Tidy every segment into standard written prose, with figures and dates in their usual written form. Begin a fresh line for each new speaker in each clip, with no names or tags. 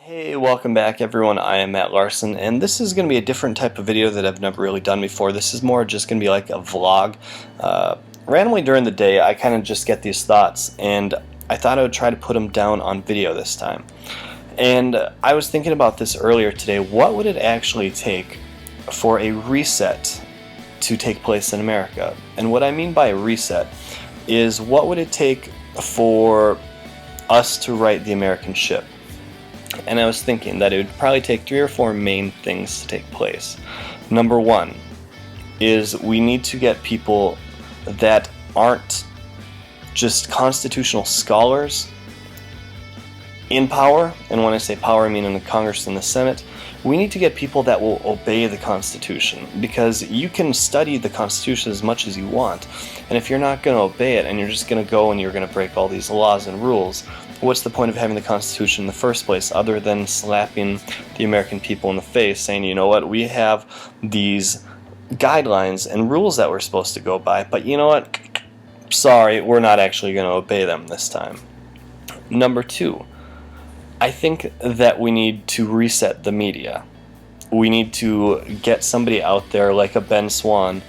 Hey, welcome back everyone. I am Matt Larson, and this is going to be a different type of video that I've never really done before. This is more just going to be like a vlog. Randomly during the day, I kind of just get these thoughts, and I thought I would try to put them down on video this time. And I was thinking about this earlier today. What would it actually take for a reset to take place in America? And what I mean by a reset is, what would it take for us to right the American ship? And I was thinking that it would probably take 3 or 4 main things to take place. Number one is we need to get people that aren't just constitutional scholars in power, and when I say power I mean in the Congress and the Senate. We need to get people that will obey the Constitution, because you can study the Constitution as much as you want, and if you're not going to obey it and you're just going to go and you're going to break all these laws and rules, what's the point of having the Constitution in the first place, other than slapping the American people in the face saying, you know what, we have these guidelines and rules that we're supposed to go by, but you know what, sorry, we're not actually going to obey them this time. Number two, I think that we need to reset the media. We need to get somebody out there like a Ben Swan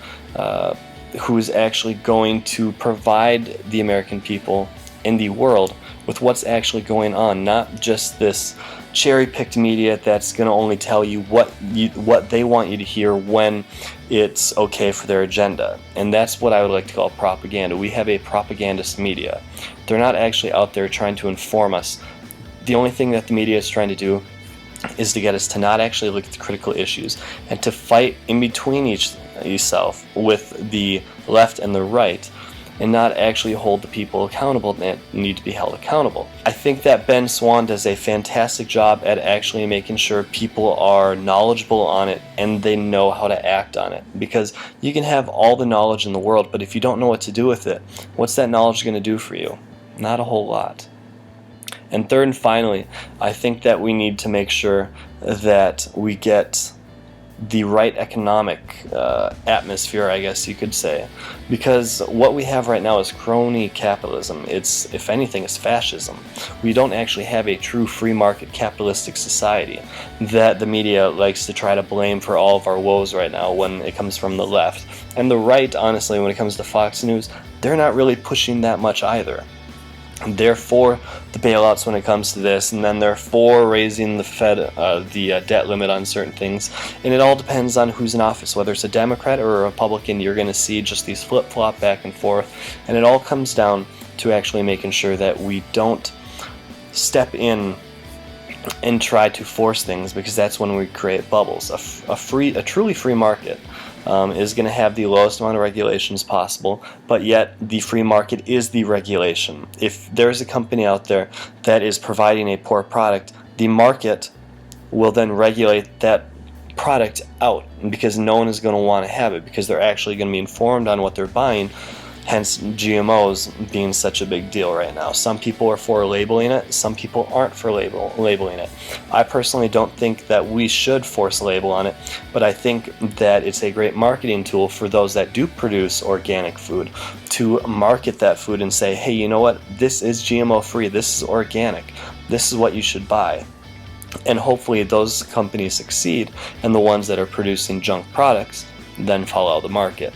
who is actually going to provide the American people and the world with what's actually going on, not just this cherry-picked media that's going to only tell you what they want you to hear when it's okay for their agenda. And that's what I would like to call propaganda. We have a propagandist media. They're not actually out there trying to inform us. The only thing that the media is trying to do is to get us to not actually look at the critical issues and to fight in between yourself with the left and the right, and not actually hold the people accountable that need to be held accountable. I think that Ben Swan does a fantastic job at actually making sure people are knowledgeable on it and they know how to act on it. Because you can have all the knowledge in the world, but if you don't know what to do with it, what's that knowledge going to do for you? Not a whole lot. And third and finally, I think that we need to make sure that we get the right economic atmosphere, I guess you could say, because what we have right now is crony capitalism. It's, if anything, it's fascism. We don't actually have a true free market capitalistic society that the media likes to try to blame for all of our woes right now when it comes from the left. And the right, honestly, when it comes to Fox News, they're not really pushing that much either. They're for the bailouts when it comes to this, and then they're for raising the debt limit on certain things. And it all depends on who's in office. Whether it's a Democrat or a Republican, you're going to see just these flip-flop back and forth. And it all comes down to actually making sure that we don't step in and try to force things, because that's when we create bubbles. A truly free market is going to have the lowest amount of regulations possible, but yet the free market is the regulation. If there's a company out there that is providing a poor product, the market will then regulate that product out, because no one is going to want to have it, because they're actually going to be informed on what they're buying. Hence GMOs being such a big deal right now. Some people are for labeling it, some people aren't for labeling it. I personally don't think that we should force a label on it, but I think that it's a great marketing tool for those that do produce organic food to market that food and say, hey, you know what, this is GMO free, this is organic, this is what you should buy. And hopefully those companies succeed, and the ones that are producing junk products then follow the market.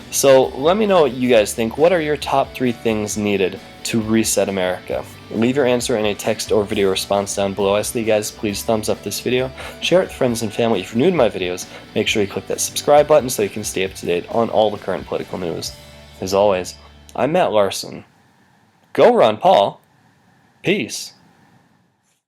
So let me know what you guys think. What are your top 3 things needed to reset America? Leave your answer in a text or video response down below. I say, guys, please thumbs up this video, share it with friends and family. If you're new to my videos, make sure you click that subscribe button so you can stay up to date on all the current political news. As always, I'm Matt Larson. Go Ron Paul. Peace.